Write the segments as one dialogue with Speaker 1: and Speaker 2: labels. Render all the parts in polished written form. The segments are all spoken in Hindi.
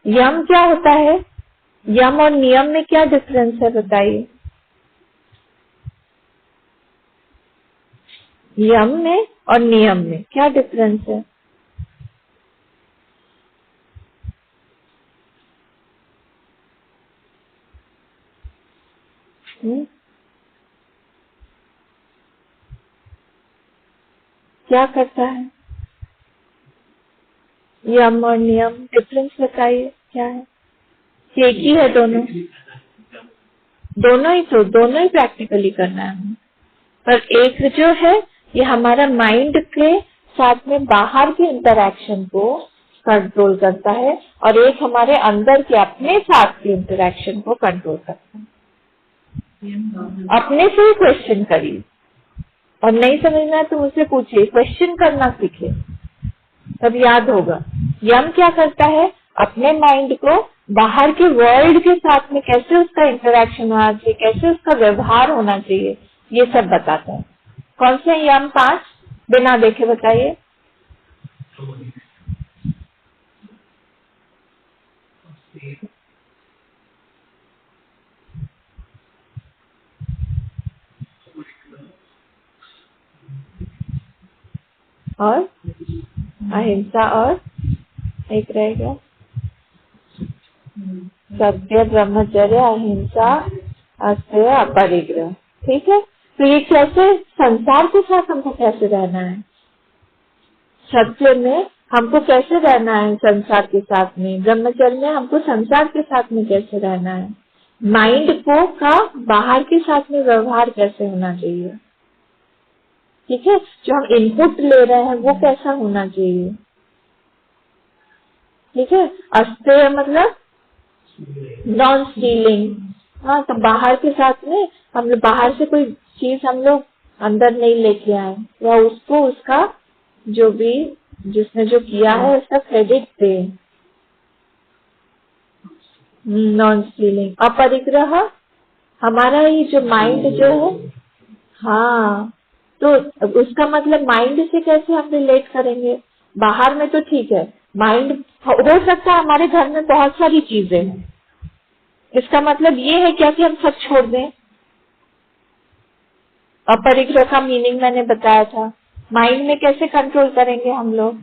Speaker 1: यम क्या होता है? यम और नियम में क्या डिफरेंस है बताइए? यम में और नियम में क्या डिफरेंस है? क्या करता है यम और नियम? डिफरेंस बताइए क्या है? एक ही है दोनों? दोनों ही तो, दोनों ही प्रैक्टिकली करना है हमें। पर एक जो है ये हमारा माइंड के साथ में बाहर के इंटरेक्शन को कंट्रोल करता है और एक हमारे अंदर के अपने साथ के इंटरेक्शन को कंट्रोल करता है। अपने से ही क्वेश्चन करिए और नहीं समझना है तो मुझसे पूछिए, क्वेश्चन करना सीखे तब याद होगा। यम क्या करता है? अपने माइंड को बाहर के वर्ल्ड के साथ में कैसे उसका इंटरेक्शन होना चाहिए, कैसे उसका व्यवहार होना चाहिए, ये सब बताता है। कौन से यम 5 बिना देखे बताइए? और अहिंसा और एक रहेगा सत्य, ब्रह्मचर्य, अहिंसा, अस्तेय, अपरिग्रह। ठीक है, तो ये कैसे संसार के साथ हमको कैसे रहना है? सत्य में हमको कैसे रहना है संसार के साथ में? ब्रह्मचर्य में हमको संसार के साथ में कैसे रहना है? माइंड को का बाहर के साथ में व्यवहार कैसे होना चाहिए? ठीक है, जो हम इनपुट ले रहे हैं वो कैसा होना चाहिए? ठीक है, अस्तेय मतलब नॉन स्टीलिंग। हाँ, तो बाहर के साथ में हम लोग बाहर से कोई चीज हम लोग अंदर नहीं लेके आए या उसको उसका जो भी जिसने जो किया है उसका क्रेडिट दे। Non stealing. अपरिग्रह हमारा ही जो माइंड जो है, हाँ, तो उसका मतलब माइंड से कैसे हम रिलेट करेंगे? बाहर में तो ठीक है, माइंड हो सकता है हमारे घर में बहुत सारी चीजें हैं, इसका मतलब ये है क्या कि हम सब छोड़ दें? अपरिग्रह का मीनिंग मैंने बताया था। माइंड में कैसे कंट्रोल करेंगे हम लोग?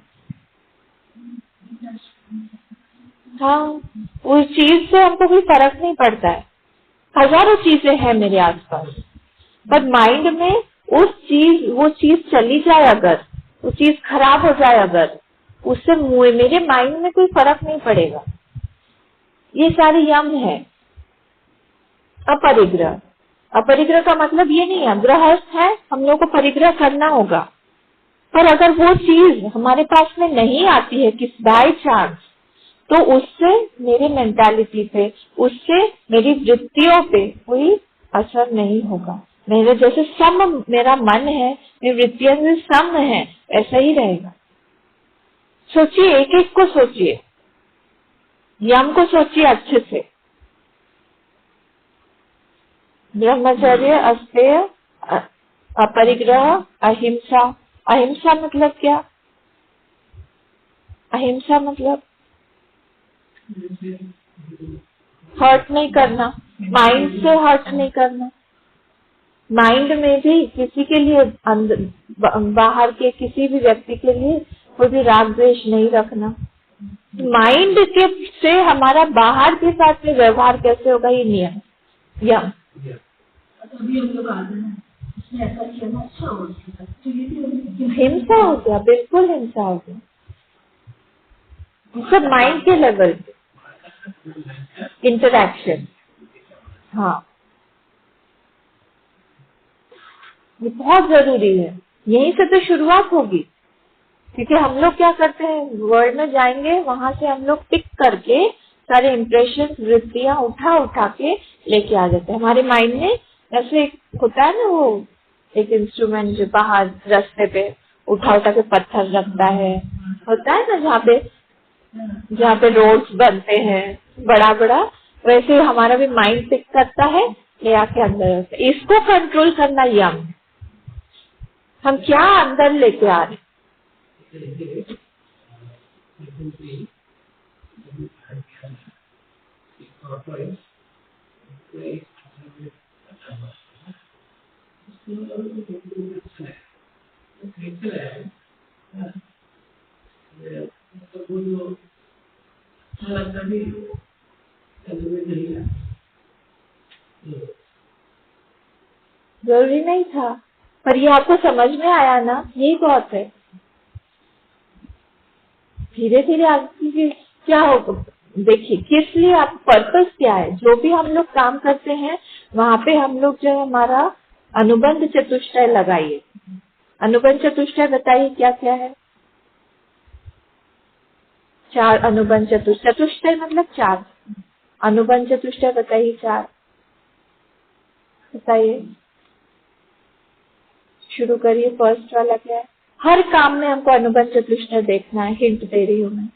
Speaker 1: हाँ, उस चीज से हमको कोई फर्क नहीं पड़ता है, हजारों चीजें हैं मेरे आसपास, पर माइंड में वो चीज चली जाए, अगर वो चीज खराब हो जाए, अगर उससे मेरे माइंड में कोई फर्क नहीं पड़ेगा। ये सारे यम है। अपरिग्रह, अपरिग्रह का मतलब ये नहीं है गृहस्थ है हम लोग को परिग्रह करना होगा, पर अगर वो चीज हमारे पास में नहीं आती है किस बाय चांस, तो उससे मेरे मेंटालिटी पे, उससे मेरी वृत्तियों पे कोई असर नहीं होगा। मेरे जैसे सम मेरा मन है, मेरी वृत्तियां से सम है, ऐसा ही रहेगा। सोचिए, एक एक को सोचिए, यम को सोचिए अच्छे से। ब्रह्मचर्य, अस्तेय, अपरिग्रह, अहिंसा। अहिंसा मतलब क्या? अहिंसा मतलब हर्ट नहीं करना, माइंड से हर्ट नहीं करना। माइंड में भी किसी के लिए बाहर के किसी भी व्यक्ति के लिए कोई भी राग द्वेष नहीं रखना। माइंड के से हमारा बाहर के साथ में व्यवहार कैसे होगा, ये नियम यम। हिंसा हो गया, बिल्कुल हिंसा हो गया, सब माइंड के लेवल पे इंटरेक्शन। हाँ, ये बहुत जरूरी है, यहीं से तो शुरुआत होगी। क्योंकि हम लोग क्या करते हैं, वर्ल्ड में जाएंगे, वहां से हम लोग पिक करके सारे इम्प्रेशन, वृत्तियां उठा उठा के लेके आ जाते हैं हमारे माइंड में। ऐसे होता है ना, वो एक इंस्ट्रूमेंट जो बाहर रास्ते पे उठा उठा के पत्थर रखता है, होता है ना, जहाँ पे रोड्स बनते हैं बड़ा बड़ा, वैसे हमारा भी माइंड पिक करता है, ले आके अंदर रखता है। इसको कंट्रोल करना यम है। हम क्या अंदर लेके आ रहे जरूरी नहीं था, पर ये आपको समझ में आया ना, यही बहुत है। धीरे धीरे आपकी क्या होगा, देखिए किस लिए आप, पर्पस क्या है, जो भी हम लोग काम करते हैं वहां पे हम लोग जो है हमारा अनुबंध चतुष्टय लगाइए। अनुबंध चतुष्टय बताइए क्या क्या है। 4 अनुबंध चतुष्टय, चतुष्टय मतलब 4, अनुबंध चतुष्टय बताइए 4, बताइए, शुरू करिए। फर्स्ट वाला क्या है? हर काम में हमको अनुबंध चतुष्टय देखना है, हिंट दे रही हूँ मैं।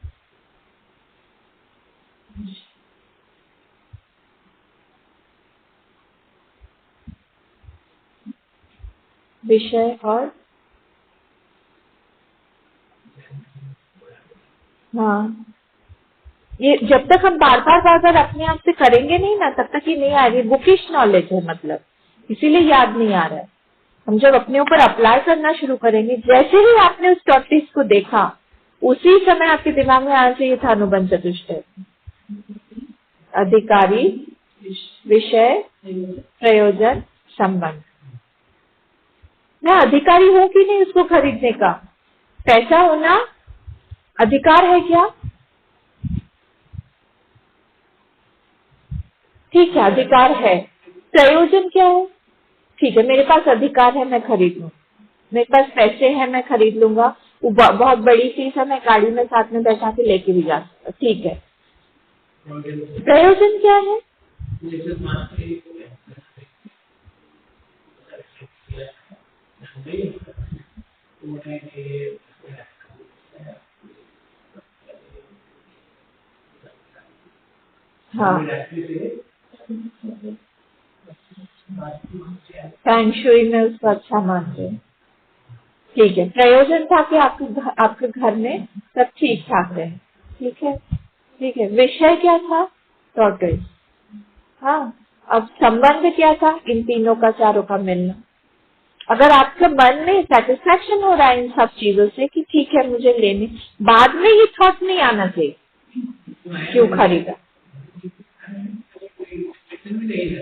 Speaker 1: विषय और हाँ, ये जब तक हम बार बार अपने आप से करेंगे नहीं ना, तब तक ये नहीं आएगी। बुकिश नॉलेज है मतलब, इसीलिए याद नहीं आ रहा है। हम जब अपने ऊपर अप्लाई करना शुरू करेंगे, जैसे ही आपने उस टॉपिक को देखा उसी समय आपके दिमाग में आना चाहिए था अनुबंध चतुष्टय। अधिकारी, विषय, प्रयोजन, संबंध। मैं अधिकारी हूं कि नहीं उसको खरीदने का? पैसा होना अधिकार है क्या? ठीक है, अधिकार है। प्रयोजन क्या है? ठीक है, मेरे पास अधिकार है, मैं खरीद लूँ। मेरे पास पैसे हैं, मैं खरीद लूंगा। वो बहुत बड़ी चीज है, मैं गाड़ी में साथ में बैठा के लेके भी जा सकता। ठीक है, प्रयोजन क्या है? हाँ, फैंग शुई में उसको अच्छा मानते हैं। ठीक है, प्रयोजन था कि आपके घर में सब ठीक ठाक रहे। ठीक है, ठीक है। विषय क्या था? टॉर्टोइज। हाँ, अब संबंध क्या था? इन तीनों का, चारों का मिलना। अगर आपके मन में सेटिस्फेक्शन हो रहा है इन सब चीजों से कि ठीक है मुझे लेने, बाद में ये थॉट नहीं आना चाहिए क्यों खरीदा।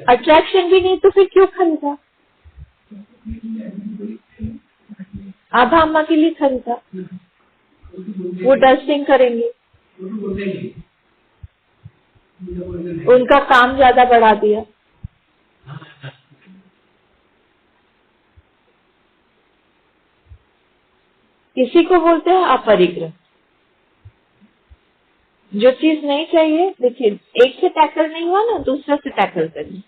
Speaker 1: अट्रैक्शन भी नहीं तो फिर क्यों खरीदा? आभा अम्मा के लिए खरीदा, वो डस्टिंग करेंगे, उनका काम ज्यादा बढ़ा दिया। इसी को बोलते हैं अपरिग्रह। जो चीज नहीं चाहिए, देखिए एक से टैकल नहीं हुआ ना, दूसरा से टैकल करिए।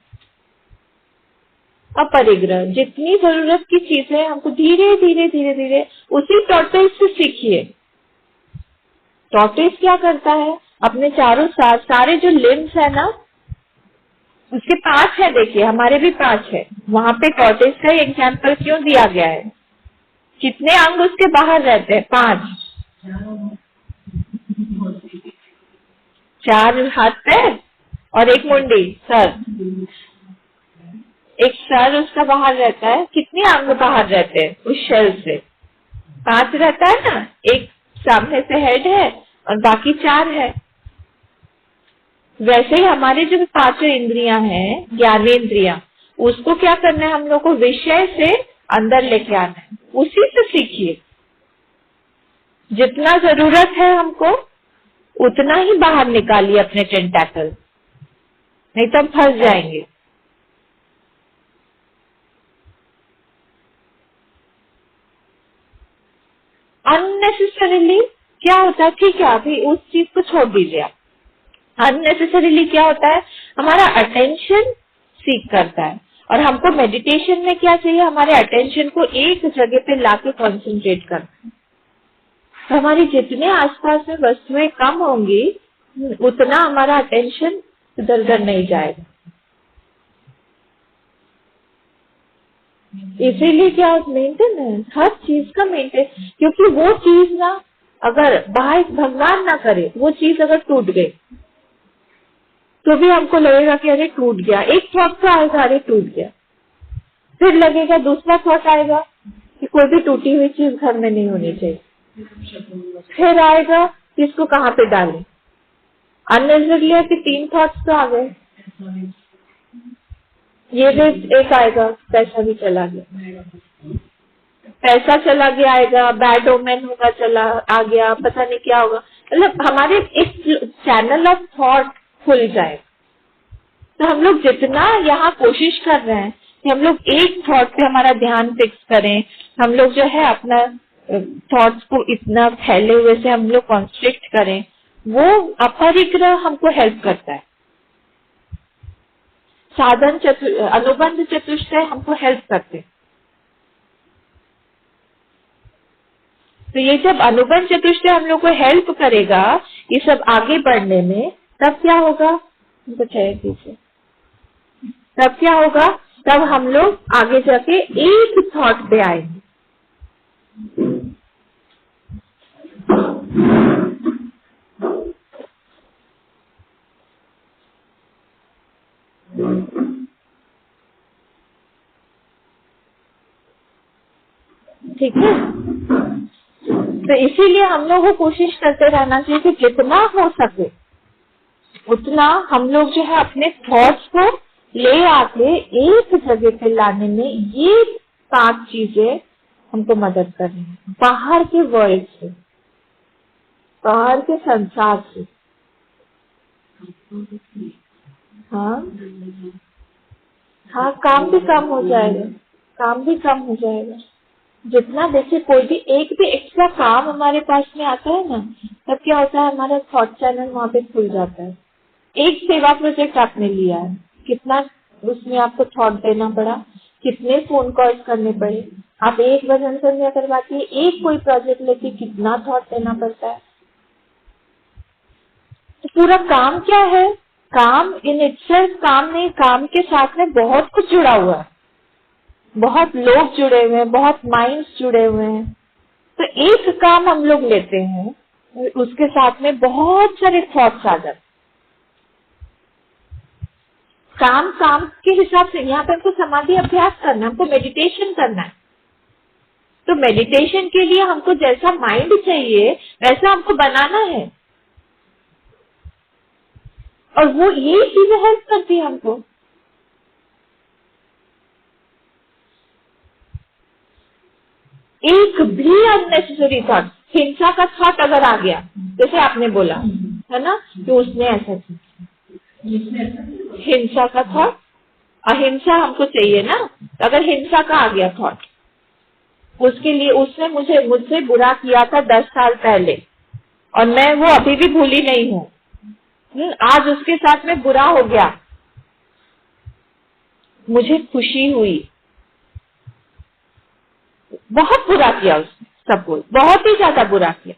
Speaker 1: अपरिग्रह, जितनी जरूरत की चीजें हमको धीरे धीरे धीरे धीरे उसी टॉर्टोइज से सीखिए। टॉर्टोइज क्या करता है, अपने चारों सारे जो लिम्स है ना, उसके 5 है। देखिए हमारे भी 5 है, वहां पे टॉर्टोइज का एग्जाम्पल क्यों दिया गया है? कितने अंग उसके बाहर रहते हैं? 5। 4 हाथ पैर और एक मुंडी, सर। एक सर उसका बाहर रहता है। कितने अंग बाहर रहते हैं उस शेल से? 5 रहता है ना। एक सामने से हेड है और बाकी 4 है। वैसे ही हमारे जो 5 इंद्रियां हैं, 11वीं इंद्रियां, उसको क्या करना है, हम लोग को विषय से अंदर लेके आना है। उसी से सीखिए। जितना जरूरत है हमको उतना ही बाहर निकालिए अपने टेंटैकल, नहीं तो हम फंस जाएंगे। अननेसेसरीली क्या होता है, ठीक है अभी उस चीज को छोड़ दीजिए आप। अननेसेसरीली क्या होता है, हमारा अटेंशन सीख करता है। और हमको मेडिटेशन में क्या चाहिए, हमारे अटेंशन को एक जगह पे लाके कंसंट्रेट करना है। तो हमारी जितने आसपास में वस्तुएं कम होंगी, उतना हमारा अटेंशन इधर उधर नहीं जाएगा। इसीलिए क्या मेंटेनेंस, हर चीज का मेंटेन, क्योंकि वो चीज ना, अगर बाहर भगवान ना करे, वो चीज अगर टूट गई तो भी हमको लगेगा कि अरे टूट गया। एक थॉट तो आएगा, अरे टूट गया। फिर लगेगा, दूसरा थॉट आएगा कि कोई भी टूटी हुई चीज घर में नहीं होनी चाहिए। फिर आएगा कि इसको कहाँ पे डालें। अननेसेसरली है कि 3 थॉट्स तो आ गए, ये भी एक आएगा, पैसा भी चला गया, पैसा चला गया आएगा, बैड ओमेन होगा चला आ गया, पता नहीं क्या होगा, मतलब हमारे एक चैनल ऑफ थॉट खुल जाए। तो हम लोग जितना यहाँ कोशिश कर रहे हैं कि हम लोग एक थॉट पे हमारा ध्यान फिक्स करें, हम लोग जो है अपना थॉट्स को इतना फैले हुए से हम लोग कॉन्स्ट्रिक्ट करें, वो अपरिग्रह हमको हेल्प करता है। साधन अनुबंध चतुष्टय हमको हेल्प करते। तो ये जब अनुबंध चतुष्टय हम लोग को हेल्प करेगा ये सब आगे बढ़ने में, तब क्या होगा, हमको चाहिए दीजिए, तब क्या होगा, तब हम लोग आगे जाके एक थॉट पे आएंगे। ठीक है, तो इसीलिए हम लोग को कोशिश करते रहना चाहिए कि जितना हो सके उतना हम लोग जो है अपने थॉट्स को ले आके एक जगह पे लाने में ये 5 चीजें हमको मदद कर रही है। बाहर के वर्ल्ड से, बाहर के संसार से, हाँ हाँ, काम भी कम हो जाएगा, काम भी कम हो जाएगा। जितना देखिए कोई भी एक भी एक्स्ट्रा काम हमारे पास में आता है ना, तब क्या होता है, हमारा थॉट चैनल वहाँ पे खुल जाता है। एक सेवा प्रोजेक्ट आपने लिया है, कितना उसमें आपको थॉट देना पड़ा, कितने फोन कॉल्स करने पड़े, आप एक भजन संध्या करवाती है, एक कोई प्रोजेक्ट लेके कितना थॉट देना पड़ता है। तो पूरा काम क्या है, काम इन इटसेल्फ काम नहीं, काम के साथ में बहुत कुछ जुड़ा हुआ है, बहुत लोग जुड़े हुए हैं, बहुत माइंड्स जुड़े हुए हैं। तो एक काम हम लोग लेते हैं, उसके साथ में बहुत सारे थॉट्स आ जाते हैं। काम काम के हिसाब से, यहाँ पे हमको समाधि अभ्यास करना है, हमको मेडिटेशन करना है। तो मेडिटेशन के लिए हमको जैसा माइंड चाहिए वैसा हमको बनाना है, और वो ये चीजें हेल्प करती है हमको। एक भी अननेसेसरी थॉट, हिंसा का थॉट अगर आ गया, जैसे आपने बोला है ना कि उसने ऐसा किया, हिंसा का थॉट, अहिंसा हमको चाहिए ना, अगर हिंसा का आ गया थॉट, उसके लिए उसने मुझसे बुरा किया था 10 साल पहले और मैं वो अभी भी भूली नहीं हूँ, आज उसके साथ में बुरा हो गया, मुझे खुशी हुई, बहुत बुरा किया उसने, सबको बहुत ही ज्यादा बुरा किया,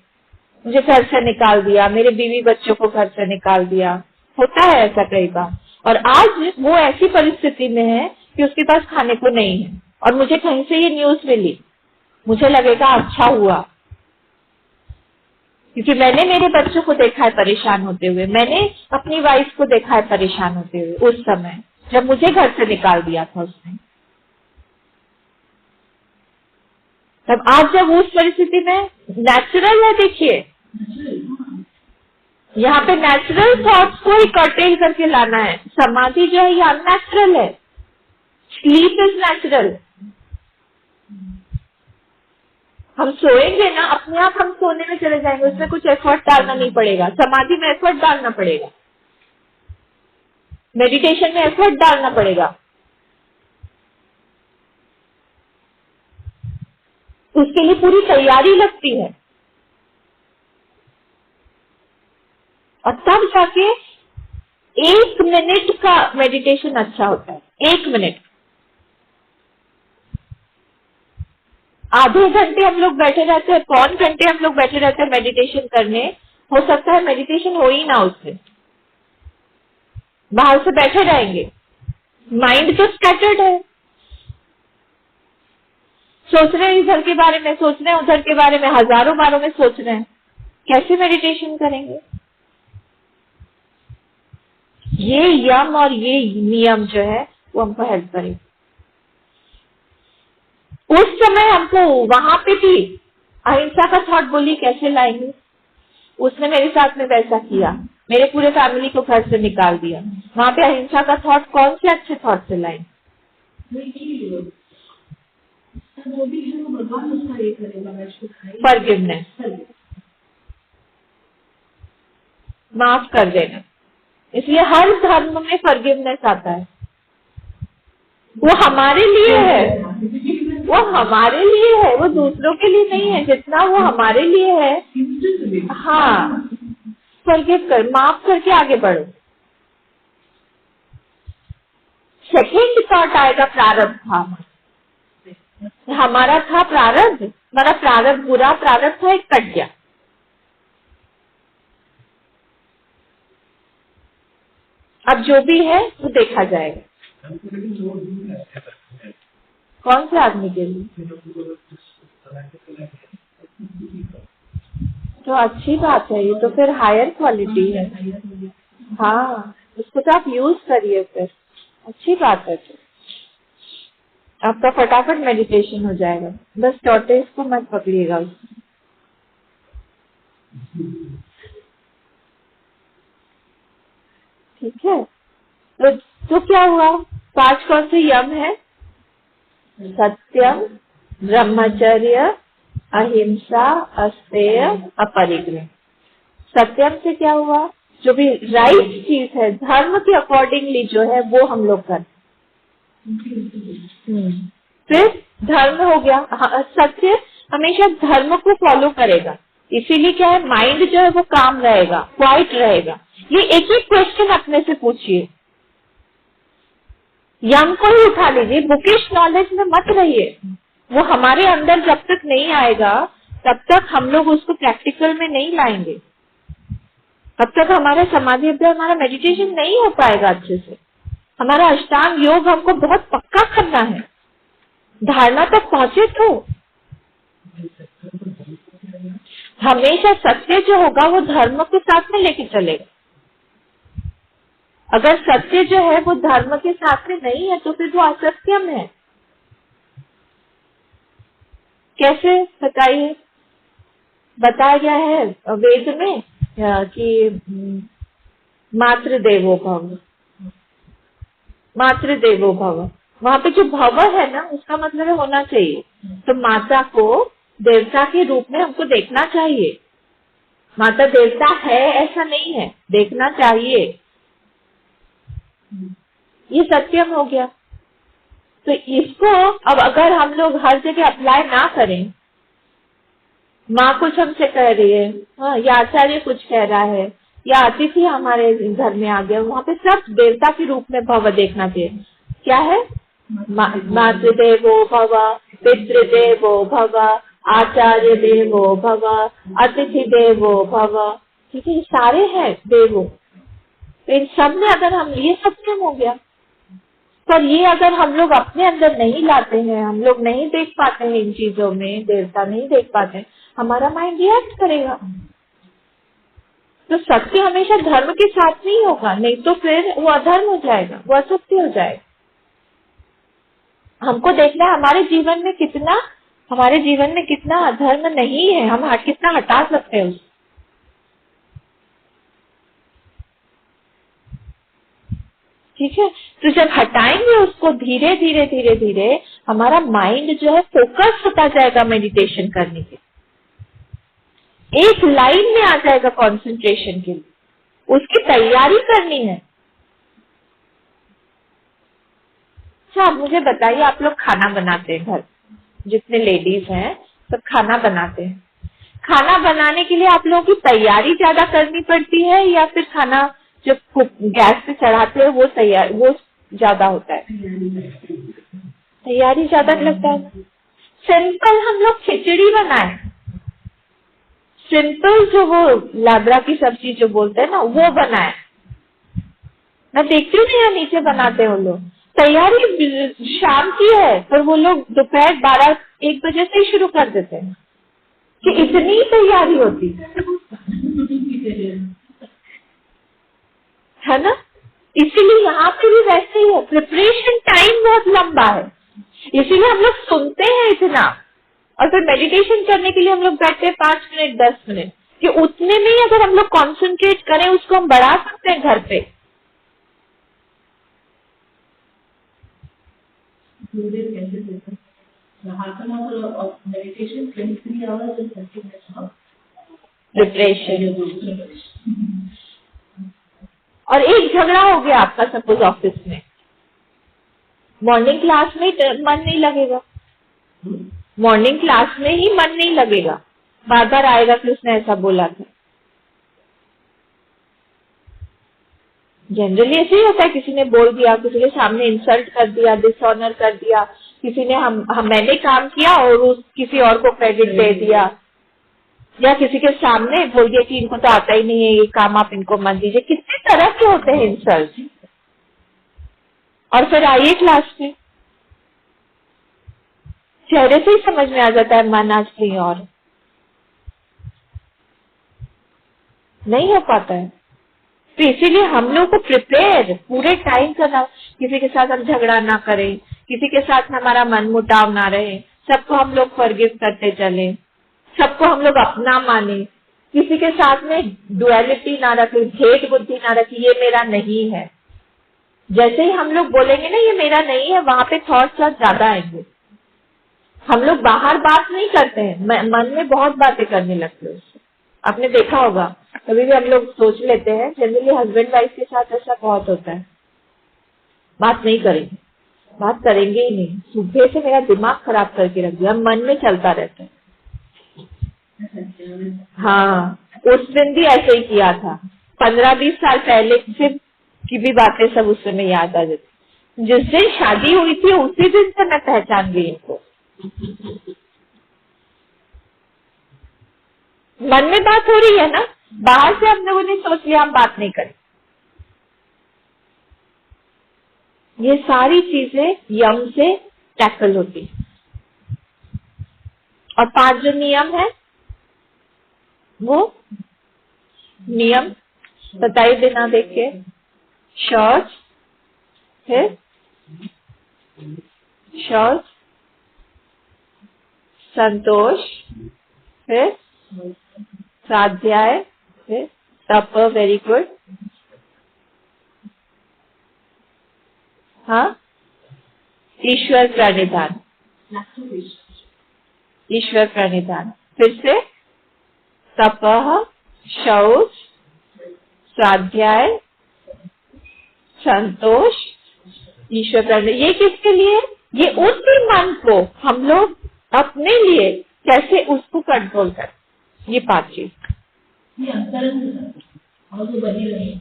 Speaker 1: मुझे घर से निकाल दिया, मेरे बीवी बच्चों को घर से निकाल दिया, होता है ऐसा कई बार। और आज वो ऐसी परिस्थिति में है कि उसके पास खाने को नहीं है, और मुझे कहीं से ये न्यूज मिली, मुझे लगेगा अच्छा हुआ, क्योंकि मैंने मेरे बच्चों को देखा है परेशान होते हुए, मैंने अपनी वाइफ को देखा है परेशान होते हुए उस समय जब मुझे घर से निकाल दिया था उसने। तब आज जब उस परिस्थिति में नेचुरल है, देखिए यहाँ पे नेचुरल थॉट्स को ही कर्टेल करके लाना है। समाधि जो है ये अननेचुरल है, स्लीप इज नेचुरल। हम सोएंगे ना, अपने आप हम सोने में चले जाएंगे, उसमें कुछ एफर्ट डालना नहीं पड़ेगा। समाधि में एफर्ट डालना पड़ेगा, मेडिटेशन में एफर्ट डालना पड़ेगा, उसके लिए पूरी तैयारी लगती है, और तब जाके 1 मिनट का मेडिटेशन अच्छा होता है। 1 मिनट, आधे घंटे हम लोग बैठे रहते हैं, पौन घंटे हम लोग बैठे रहते हैं मेडिटेशन करने, हो सकता है मेडिटेशन हो ही ना, उससे बाहर से बैठे रहेंगे, माइंड तो स्कैटर्ड है, सोच रहे हैं इधर के बारे में, सोच रहे हैं उधर के बारे में, हजारों बारों में सोच रहे हैं, कैसे मेडिटेशन करेंगे। ये यम और ये नियम जो है वो हमको हेल्प करेगा। उस समय हमको वहां पे भी अहिंसा का थॉट बोली कैसे लाएंगे, उसने मेरे साथ में वैसा किया, मेरे पूरे फैमिली को घर से निकाल दिया, वहां पे अहिंसा का थॉट कौन से अच्छे थॉट से लाए? फॉरगिवनेस, माफ कर देना। इसलिए हर धर्म में फॉरगिवनेस आता है। वो हमारे लिए है, वो हमारे लिए है, वो दूसरों के लिए नहीं है। जितना वो हमारे लिए है, हाँ, फॉरगिव कर, माफ करके आगे बढ़ो। सेकेंड थॉट आएगा प्रारब्ध था। हमारा था प्रारब्ध, हमारा प्रारब्ध बुरा प्रारब्ध था, एक कट गया। अब जो भी है वो देखा जाएगा। कौन से आदमी के लिए? तो अच्छी बात है, ये तो फिर हायर क्वालिटी है। हाँ, इसको तो आप यूज करिए, फिर अच्छी बात है। तो आपका फटाफट मेडिटेशन हो जाएगा। बस टॉर्टोइस को मत पकड़िएगा। ठीक है, तो क्या हुआ? 5 कौन से यम है? सत्यम, ब्रह्मचर्य, अहिंसा, अस्तेय, अपरिग्रह। सत्यम से क्या हुआ? जो भी राइट चीज है, धर्म के अकॉर्डिंगली जो है वो हम लोग करते। फिर धर्म हो गया। सत्य हमेशा धर्म को फॉलो करेगा, इसीलिए क्या है, माइंड जो है वो काम रहेगा, क्वाइट रहेगा। ये एक एक क्वेश्चन अपने से पूछिए, यम को ही उठा लीजिए, बुकिश नॉलेज में मत रहिए। वो हमारे अंदर जब तक नहीं आएगा तब तक हम लोग उसको प्रैक्टिकल में नहीं लाएंगे। तब तक हमारा समाधि अभ्यास, हमारा मेडिटेशन नहीं हो पाएगा अच्छे से। हमारा अष्टांग योग हमको बहुत पक्का करना है, धारणा तक पहुंचे तो। हमेशा सत्य जो होगा वो धर्म के साथ में लेके चलेगा। अगर सत्य जो है वो धर्म के साथ में नहीं है तो फिर वो असत्यम है। कैसे बताइए? बताया गया है वेद में कि मातृदेवो भव, मातृदेवो भव। वहां पे जो भव है ना, उसका मतलब है होना चाहिए। तो माता को देवता के रूप में हमको देखना चाहिए। माता देवता है ऐसा नहीं है, देखना चाहिए। ये सत्यम हो गया। तो इसको अब अगर हम लोग हर जगह अप्लाई ना करें, माँ कुछ हमसे कह रही है, हाँ, या आचार्य कुछ कह रहा है, या अतिथि हमारे घर में आ गया, वहाँ पे सब देवता के रूप में भव देखना चाहिए। क्या है? मातृदेवो भव, पितृदेवो भव, आचार्य देवो भव, अतिथि देवो भव। ठीक है, ये सारे हैं देवो। इन सब में अगर हम, ये सत्यम हो गया। पर ये अगर हम लोग अपने अंदर नहीं लाते हैं, हम लोग नहीं देख पाते हैं इन चीजों में, देवता नहीं देख पाते हैं, हमारा माइंड रिएक्ट करेगा। तो सत्य हमेशा धर्म के साथ नहीं होगा, नहीं तो फिर वो अधर्म हो जाएगा, वो असत्य हो जाएगा। हमको देखना है हमारे जीवन में कितना अधर्म नहीं है, हम कितना हटा सकते हैं उसको। ठीक है, तो जब हटाएंगे उसको धीरे धीरे धीरे धीरे, हमारा माइंड जो है फोकस होता जाएगा मेडिटेशन करने के, एक लाइन में आ जाएगा कंसंट्रेशन के लिए। उसकी तैयारी करनी है। अच्छा, आप मुझे बताइए, आप लोग खाना बनाते हैं घर, जितने लेडीज हैं सब खाना बनाते हैं। खाना बनाने के लिए आप लोगों की तैयारी ज्यादा करनी पड़ती है या फिर खाना जो गैस पे चढ़ाते हैं वो ज्यादा होता है? तैयारी ज्यादा लगता है। सिंपल हम लोग खिचड़ी बनाए, सिंपल जो वो लाबरा की सब्जी जो बोलते हैं ना, वो बनाए। मैं देखती हूँ यहाँ नीचे बनाते हैं वो लोग। तैयारी शाम की है, पर वो लोग दोपहर 12-1 बजे से ही शुरू कर देते हैं कि इतनी तैयारी होती है ना। इसीलिए यहाँ पे भी वैसे ही है, प्रिपरेशन टाइम बहुत लंबा है, इसीलिए हम लोग सुनते हैं इतना, और फिर मेडिटेशन करने के लिए हम लोग बैठते हैं 5 मिनट 10 मिनट, कि उतने में ही अगर हम लोग कॉन्सेंट्रेट करें उसको हम बढ़ा सकते हैं घर पे। डिप्रेशन। और एक झगड़ा हो गया आपका सपोज ऑफिस में, मॉर्निंग क्लास में मन नहीं लगेगा, मॉर्निंग क्लास में ही मन नहीं लगेगा, बार बार आएगा कि उसने ऐसा बोला था। जनरली ऐसे ही होता है, किसी ने बोल दिया, किसी के सामने इंसल्ट कर दिया, डिसऑनर कर दिया, किसी ने मैंने काम किया और किसी और को क्रेडिट दे दिया, या किसी के सामने बोल दिया कि इनको तो आता ही नहीं है ये काम, आप इनको मत दीजिए। कितने तरह के होते हैं इंसल्ट। और फिर आइए क्लास में, चेहरे से ही समझ में आ जाता है मन आज कहीं और नहीं हो पाता है। तो इसीलिए हम लोग को प्रिपेयर पूरे टाइम करना, किसी के साथ हम झगड़ा ना करें, किसी के साथ हमारा मन मुटाव ना रहे, सबको हम लोग फॉरगिव करते चले, सबको हम लोग अपना माने, किसी के साथ में डुअलिटी ना रखे, भेद बुद्धि ना रखे, ये मेरा नहीं है। जैसे ही हम लोग बोलेंगे ना ये मेरा नहीं है, वहां पे थॉट्स ज्यादा आएंगे। हम लोग बाहर बात नहीं करते हैं, मन में बहुत बातें करने लगते हैं उससे। आपने देखा होगा, कभी भी हम लोग सोच लेते हैं, जनरली हस्बैंड वाइफ के साथ ऐसा बहुत होता है, बात नहीं करेंगे, बात करेंगे ही नहीं, सुबह से मेरा दिमाग खराब करके रख दिया, मन में चलता रहता है। हाँ, उस दिन भी ऐसे ही किया था, 15-20 साल पहले की भी बातें सब उस समय याद आ जाती। जिस दिन शादी हुई थी उसी दिन से मैं पहचान गई इनको। मन में बात हो रही है ना, बाहर से हम लोगों ने सोच लिया हम बात नहीं करें। ये सारी चीजें यम से टैकल होती है। और 5 जो नियम है वो नियम बताइए बिना देखे। शौच, फिर शौच, संतोष, फिर स्वाध्याय, फिर तप। Very good. हाँ, ईश्वर प्रणिधान, ईश्वर प्रणिधान, फिर से तपः, शौच, स्वाध्याय, संतोष, ईश्वर प्रणिधान। ये किसके लिए? ये उसी मन को हम लोग अपने लिए कैसे उसको कंट्रोल करें, ये 5 चीज।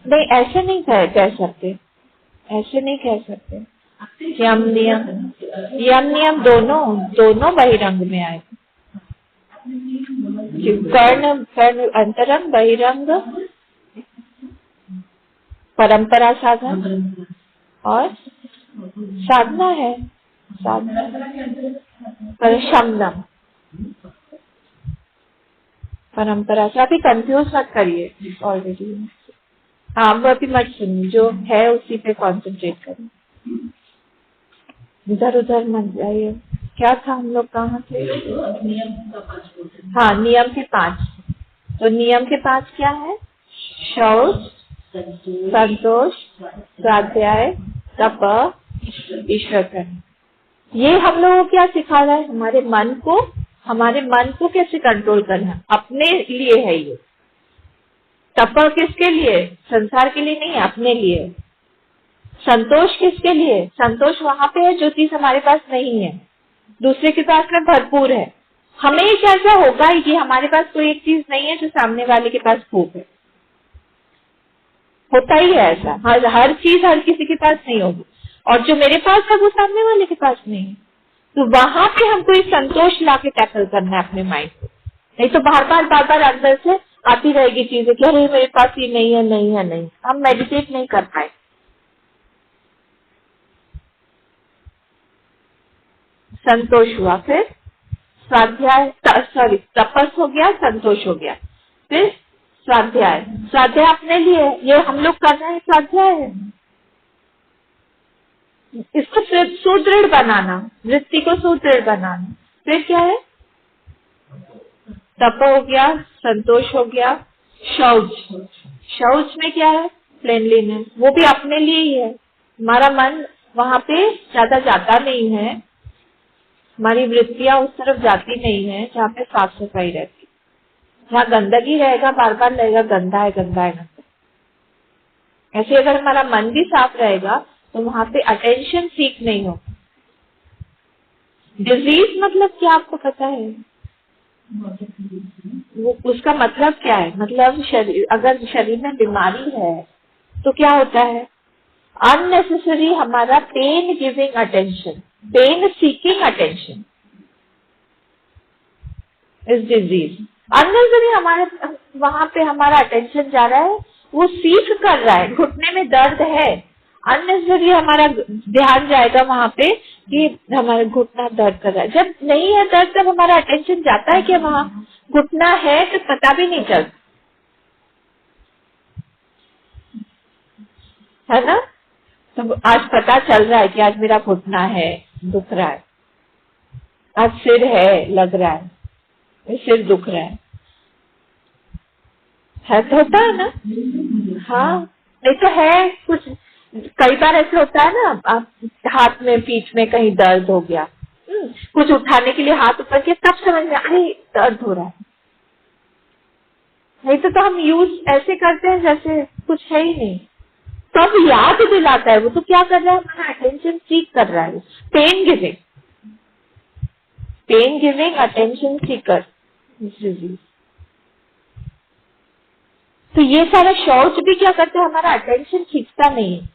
Speaker 1: नहीं, ऐसे नहीं कह सकते, ऐसे नहीं कह सकते। यम नियम दोनों बहिरंग में आए। कर्ण अंतरंग, बहिरंग परंपरा साधन और साधना है, शमनम परंपरा से। अभी कंफ्यूज मत करिए ऑलरेडी। हाँ, वो अभी मत सुनिए, जो है उसी पे कंसंट्रेट करिए, इधर उधर मत जाइए। क्या था, हम लोग कहाँ थे? हाँ, नियम के 5। तो नियम के 5 क्या है? शौच, संतोष, स्वाध्याय, तप, ईश्वर प्रणिधान। ये हम लोगों को क्या सिखा रहा है? हमारे मन को कैसे कंट्रोल करना, अपने लिए है ये। तप किसके लिए? संसार के लिए नहीं, अपने लिए। संतोष किसके लिए? संतोष वहां पे है जो चीज हमारे पास नहीं है, दूसरे के पास में भरपूर है। हमेशा ऐसा होगा कि हमारे पास कोई एक चीज नहीं है जो सामने वाले के पास खूब है, होता ही है ऐसा। हर चीज हर किसी के पास नहीं होगी, और जो मेरे पास है वो सामने वाले के पास नहीं है। तो वहां पे हमको एक संतोष ला के टैकल करना है अपने माइंड को, नहीं तो बार बार अंदर से आती रहेगी चीजें कि अरे मेरे पास ये नहीं है, नहीं है, नहीं। हम मेडिटेट नहीं कर पाए। संतोष हुआ, फिर स्वाध्याय, सॉरी तपस हो गया, संतोष हो गया, फिर स्वाध्याय। स्वाध्याय अपने लिए, ये हम लोग कर रहे हैं, स्वाध्याय है। इसको सुदृढ़ बनाना, वृत्ति को सुदृढ़ बनाना। फिर क्या है? तप हो गया, संतोष हो गया। शौच, शौच में क्या है? क्लेanलीनेस, वो भी अपने लिए ही है। हमारा मन वहां पे ज्यादा जाता नहीं है, हमारी वृत्तियां उस तरफ जाती नहीं है जहाँ पे साफ सफाई रहती। जहाँ गंदगी रहेगा बार बार लगेगा गंदा है गंदा है गंदा है। ऐसे अगर हमारा मन भी साफ रहेगा तो वहां पे अटेंशन सीख नहीं होगा। डिजीज मतलब क्या आपको पता है? वो उसका मतलब क्या है? मतलब अगर शरीर में बीमारी है तो क्या होता है? अननेसेसरी हमारा pain giving attention, pain seeking attention is disease. Unnecessary हमारे वहां पे हमारा अटेंशन जा रहा है, वो सीख कर रहा है, घुटने में दर्द है, अननेसेसरी हमारा ध्यान जाएगा वहां पे कि हमारा घुटना दर्द कर रहा है। जब नहीं है दर्द तब हमारा अटेंशन जाता है कि वहां घुटना है तो पता भी नहीं चलता, है ना? तो आज पता चल रहा है कि आज मेरा घुटना है, दुख रहा है, आज सिर है, लग रहा है, सिर दुख रहा है तो होता है ना? हाँ, नहीं तो है कुछ। कई बार ऐसे होता है ना, आप हाथ में पीठ में कहीं दर्द हो गया, कुछ उठाने के लिए हाथ ऊपर किया तब समझ में अरे दर्द हो रहा है। नहीं तो हम यूज ऐसे करते हैं जैसे कुछ है ही नहीं। तब याद दिलाता है, वो तो क्या कर रहा है? हमारा अटेंशन सीक कर रहा है, pain giving, pain giving attention seeker disease. तो ये सारा शौच भी क्या करता है? हमारा अटेंशन खींचता नहीं है।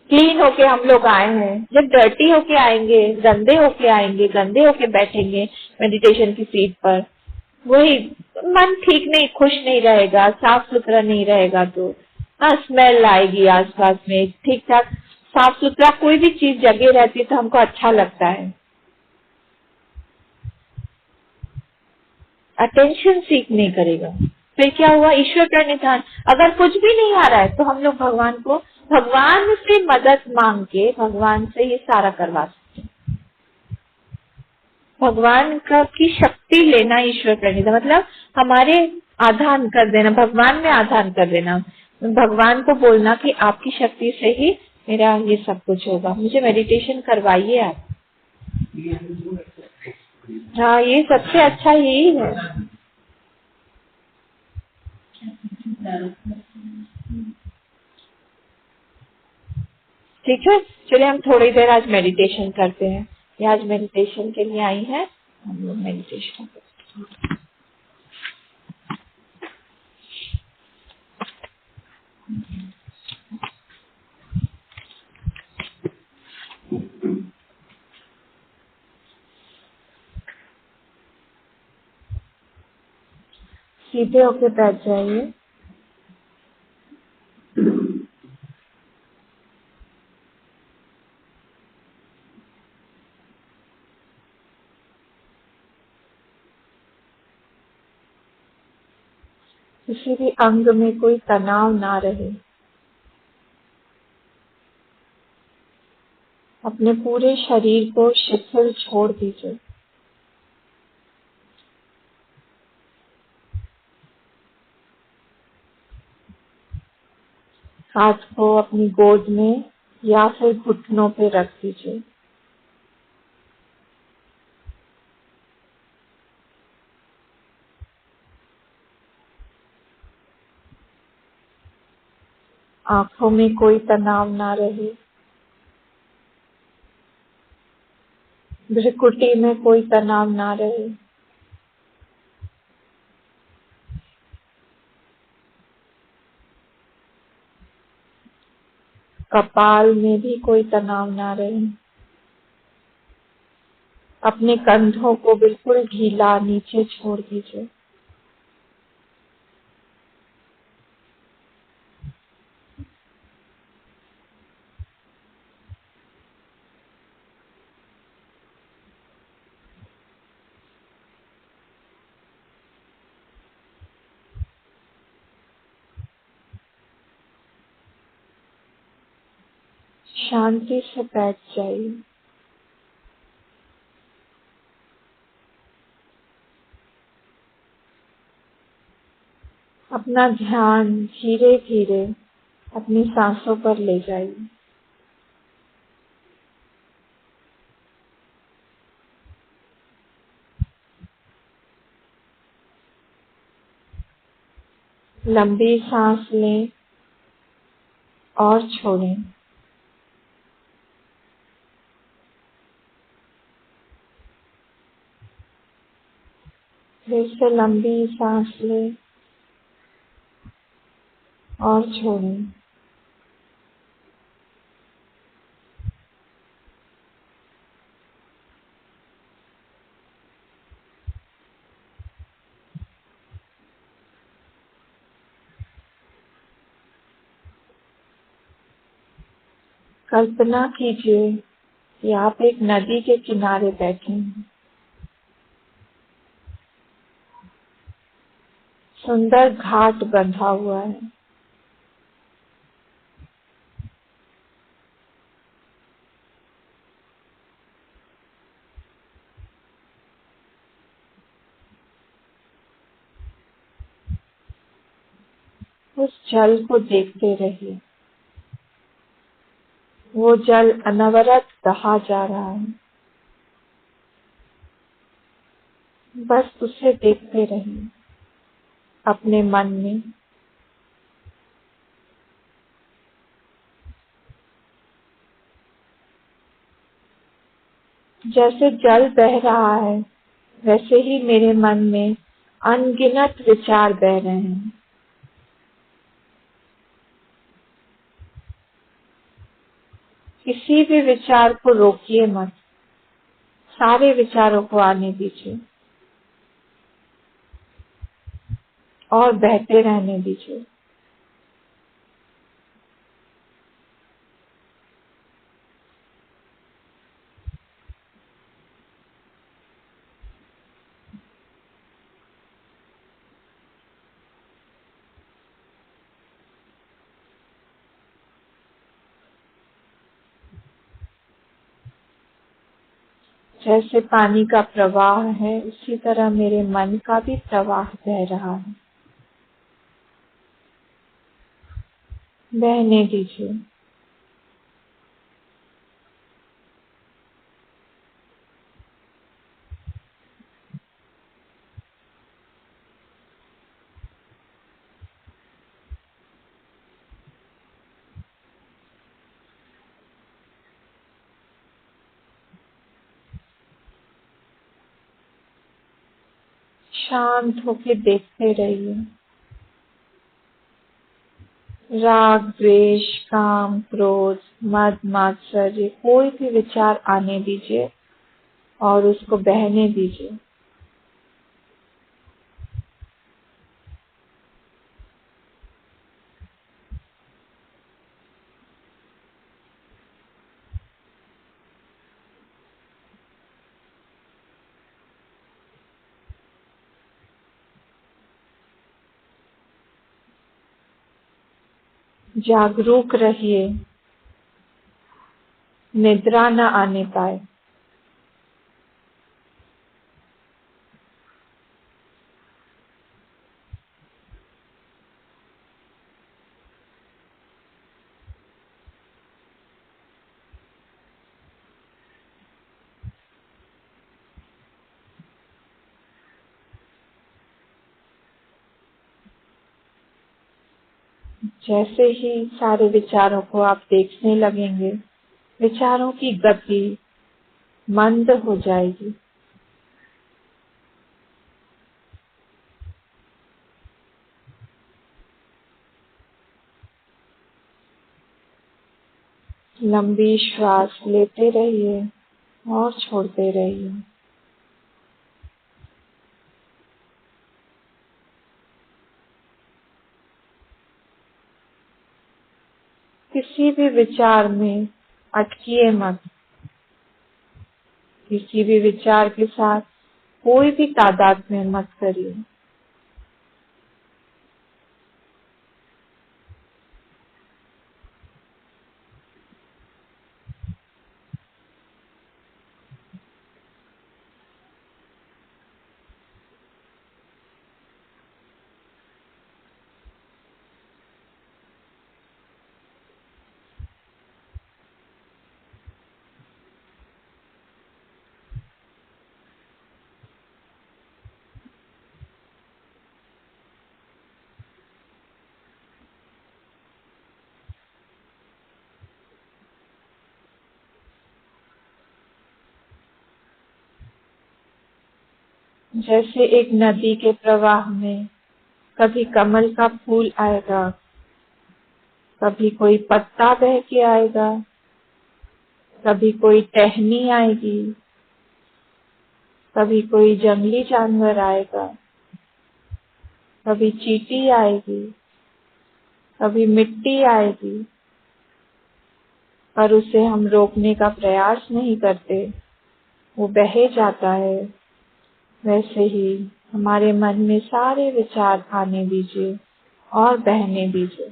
Speaker 1: क्लीन होके हम लोग आए हैं, जब डर्टी होके आएंगे, गंदे होके आएंगे, गंदे होके बैठेंगे मेडिटेशन की सीट पर, वही मन ठीक नहीं, खुश नहीं रहेगा, साफ सुथरा नहीं रहेगा तो हाँ स्मेल आएगी आसपास में। ठीक ठाक साफ सुथरा कोई भी चीज जगह रहती है तो हमको अच्छा लगता है। अटेंशन सीख नहीं करेगा, फिर क्या हुआ? ईश्वर प्रणिधान। अगर कुछ भी नहीं आ रहा है तो हम लोग भगवान से मदद मांग के भगवान से ये सारा करवा सकते हैं। भगवान का की शक्ति लेना, ईश्वर प्रणिधान मतलब हमारे आधान कर देना, भगवान में आधान कर देना, भगवान को बोलना कि आपकी शक्ति से ही मेरा ये सब कुछ होगा, मुझे मेडिटेशन करवाइए आप। हाँ, ये सबसे अच्छा यही है। ठीक है, चलिए हम थोड़ी देर आज मेडिटेशन करते हैं। ये आज मेडिटेशन के लिए आई है, हम लोग मेडिटेशन करते हैं। सीधे होके बैठ जाइए। किसी भी अंग में कोई तनाव ना रहे। अपने पूरे शरीर को शिथिल छोड़ दीजिए। हाथ को अपनी गोद में या फिर घुटनों पे रख दीजिए। आंखों में कोई तनाव ना रहे। भ्रुकुटी में कोई तनाव ना रहे। कपाल में भी कोई तनाव ना रहे। अपने कंधों को बिल्कुल ढीला नीचे छोड़ दीजिए। शांति से बैठ जाइए। अपना ध्यान धीरे धीरे अपनी सांसों पर ले जाइए। लंबी सांस लें और छोड़ें। फिर से लंबी सांस लें और छोड़ें। कल्पना कीजिए कि आप एक नदी के किनारे बैठे हैं। सुंदर घाट बंधा हुआ है। उस जल को देखते रहिए। वो जल अनवरत बहा जा रहा है। बस उसे देखते रहिए अपने मन में। जैसे जल बह रहा है वैसे ही मेरे मन में अनगिनत विचार बह रहे हैं। किसी भी विचार को रोकिए मत, सारे विचारों को आने दीजिए और बहते रहने दीजिए। जैसे पानी का प्रवाह है उसी तरह मेरे मन का भी प्रवाह बह रहा है। बहने दीजिए। शांत होके देखते रहिए। राग, द्वेष, काम, क्रोध, मद, मात्सर्य कोई भी विचार आने दीजिए और उसको बहने दीजिए। जागरूक रहिए, निद्रा न आने पाए। जैसे ही सारे विचारों को आप देखने लगेंगे, विचारों की गति मंद हो जाएगी। लंबी श्वास लेते रहिए और छोड़ते रहिए। किसी भी विचार में अटकिए मत। किसी भी विचार के साथ कोई भी तादाद में मत करिए। जैसे एक नदी के प्रवाह में कभी कमल का फूल आएगा, कभी कोई पत्ता बह के आएगा, कभी कोई टहनी आएगी, कभी कोई जंगली जानवर आएगा, कभी चींटी आएगी, कभी मिट्टी आएगी, पर उसे हम रोकने का प्रयास नहीं करते, वो बहे जाता है। वैसे ही हमारे मन में सारे विचार आने दीजिए और बहने दीजिए।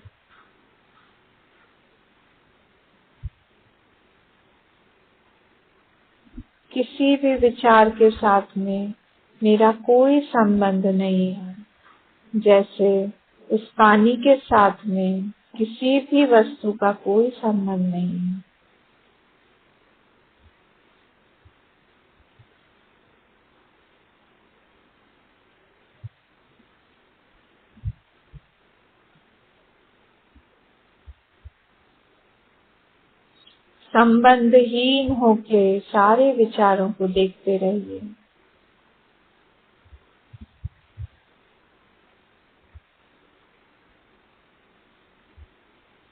Speaker 1: किसी भी विचार के साथ में मेरा कोई संबंध नहीं है, जैसे इस पानी के साथ में किसी भी वस्तु का कोई संबंध नहीं है। संबंधहीन होके सारे विचारों को देखते रहिए।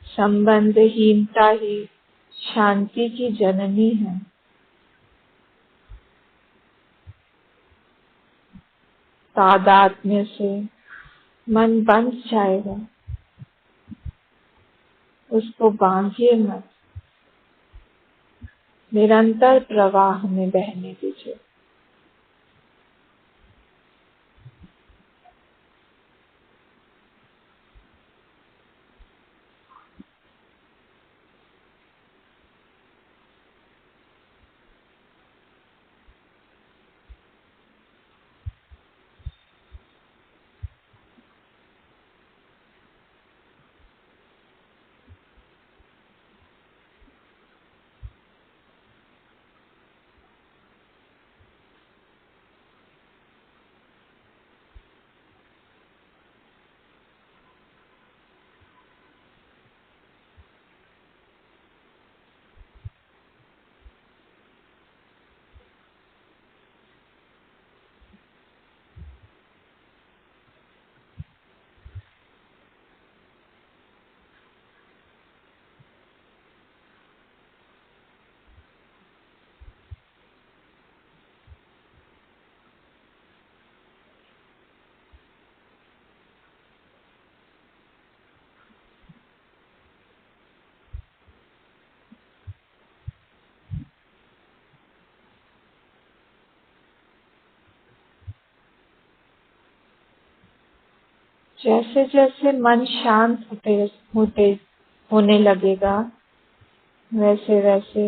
Speaker 1: संबंधहीनता ही शांति की जननी है। तादात्म्य से मन बंध जाएगा, उसको बांधिए मत, निरंतर प्रवाह में बहने दीजिए। जैसे जैसे मन शांत होते होते होने लगेगा, वैसे वैसे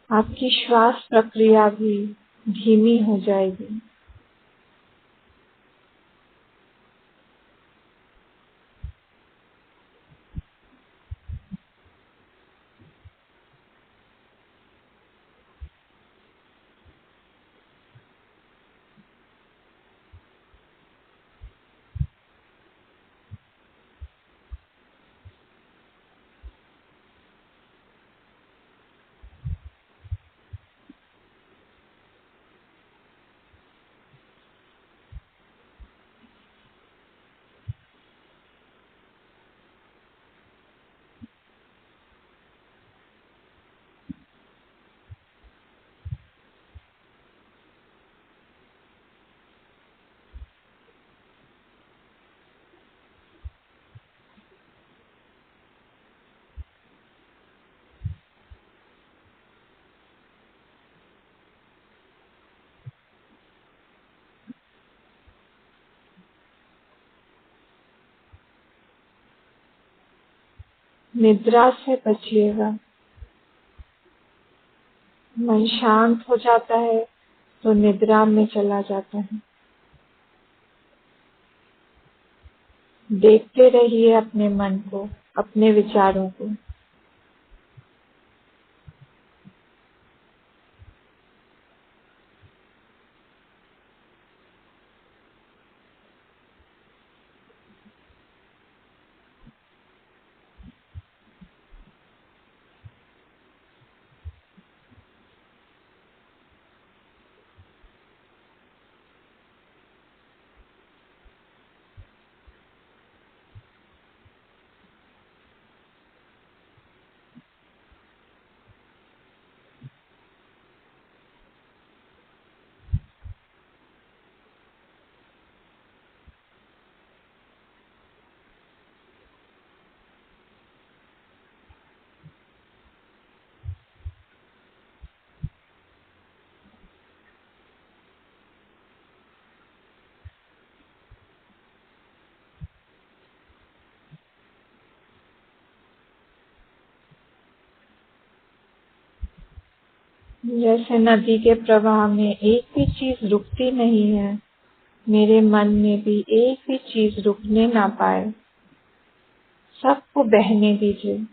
Speaker 1: आपकी श्वास प्रक्रिया भी धीमी हो जाएगी। निद्रा से बचिएगा। मन शांत हो जाता है तो निद्रा में चला जाता है। देखते रहिए अपने मन को, अपने विचारों को। जैसे नदी के प्रवाह में एक भी चीज रुकती नहीं है, मेरे मन में भी एक भी चीज रुकने ना पाए, सबको बहने दीजिए।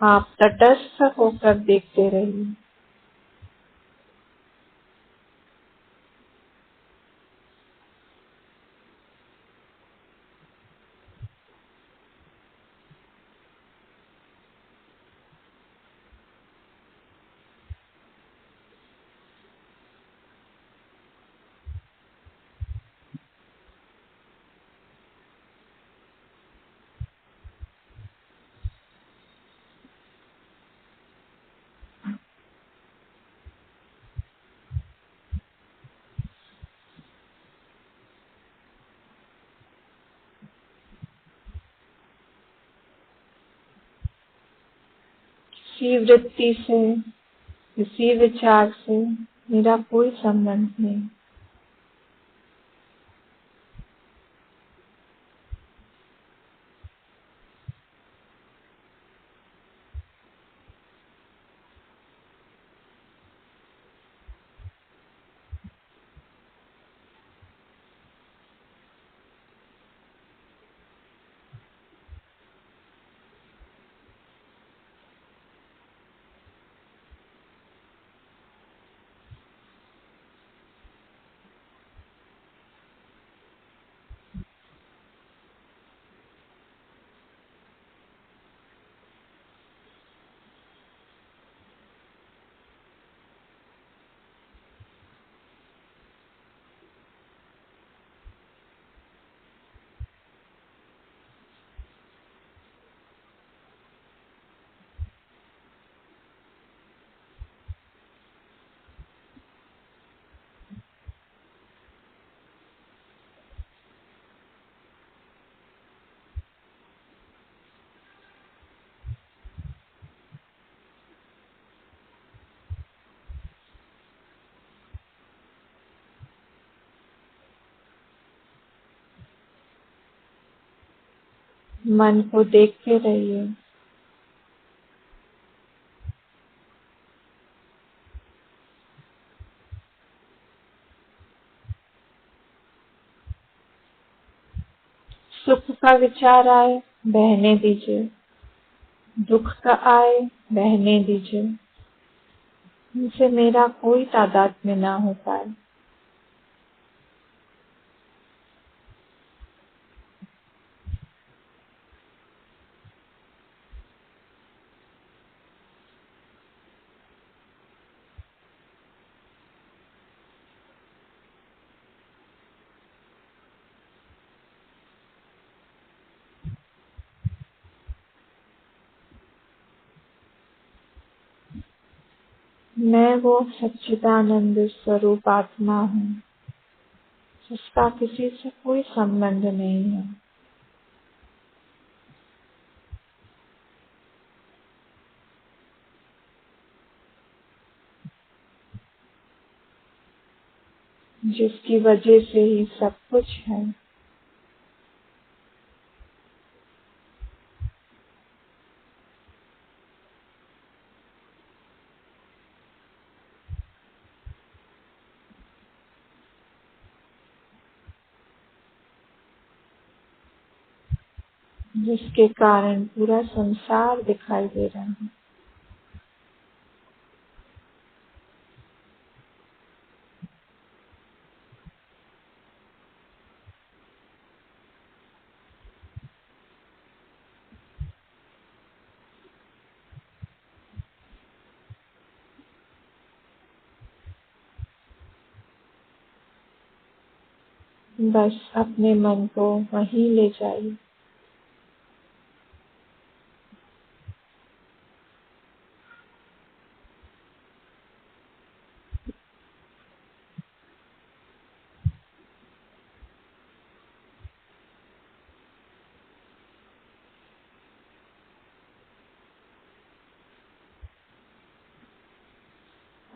Speaker 1: आप तटस्थ होकर देखते रहिए। किसी वृत्ति से, किसी विचार से मेरा कोई संबंध नहीं। मन को देखते रहिए। सुख का विचार आए, बहने दीजिए। दुख का आए, बहने दीजिए। इनसे मेरा कोई तादात्म्य ना हो पाए। मैं वो सच्चिदानंद स्वरूप आत्मा हूँ, जिसका किसी से कोई संबंध नहीं है, जिसकी वजह से ही सब कुछ है। जिसके कारण पूरा संसार दिखाई दे रहा है। बस अपने मन को वहीं ले जाइए।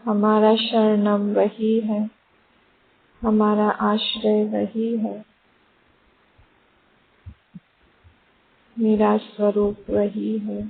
Speaker 1: हमारा शरणम वही है, हमारा आश्रय वही है, मेरा स्वरूप वही है।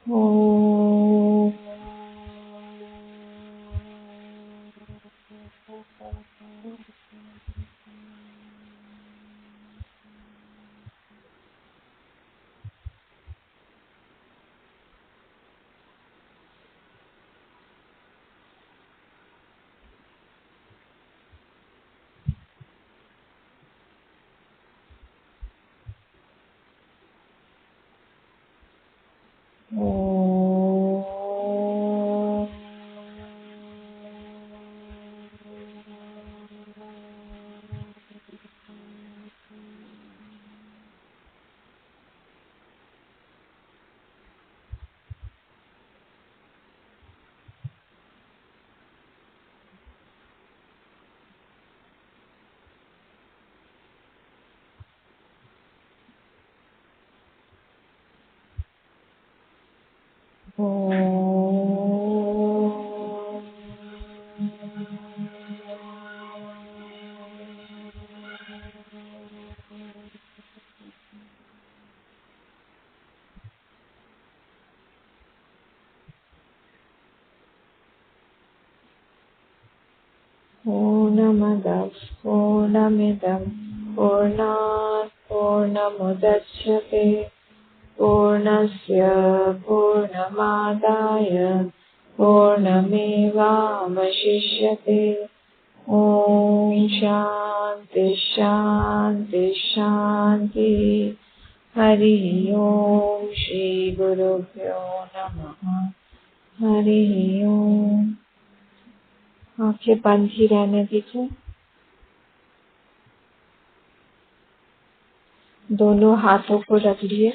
Speaker 1: ओम पूर्णमदः पूर्णमिदं पूर्णात् पूर्णमुदच्यते पूर्णस्य पूर्णमादाय पूर्णमेवावशिष्यते। ओम शांति शांति शांति। हरि ओम। श्री गुरुभ्यो नमः। हरि ओम। आंखें बंद ही रहने दीजिए। दोनों हाथों को रख लिए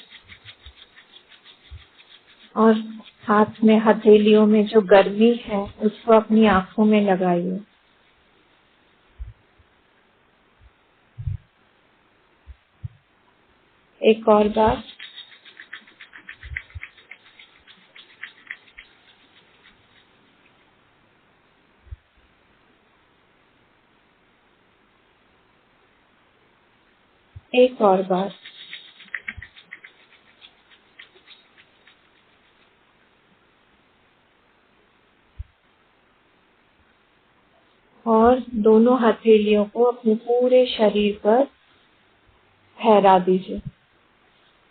Speaker 1: और हाथ में हथेलियों में जो गर्मी है उसको अपनी आंखों में लगाइए। एक और बार। एक और बार। और दोनों हथेलियों को अपने पूरे शरीर पर फहरा दीजिए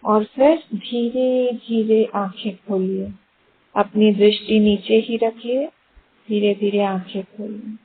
Speaker 1: और फिर धीरे धीरे आंखें खोलिए। अपनी दृष्टि नीचे ही रखिए। धीरे धीरे आंखें खोलिए।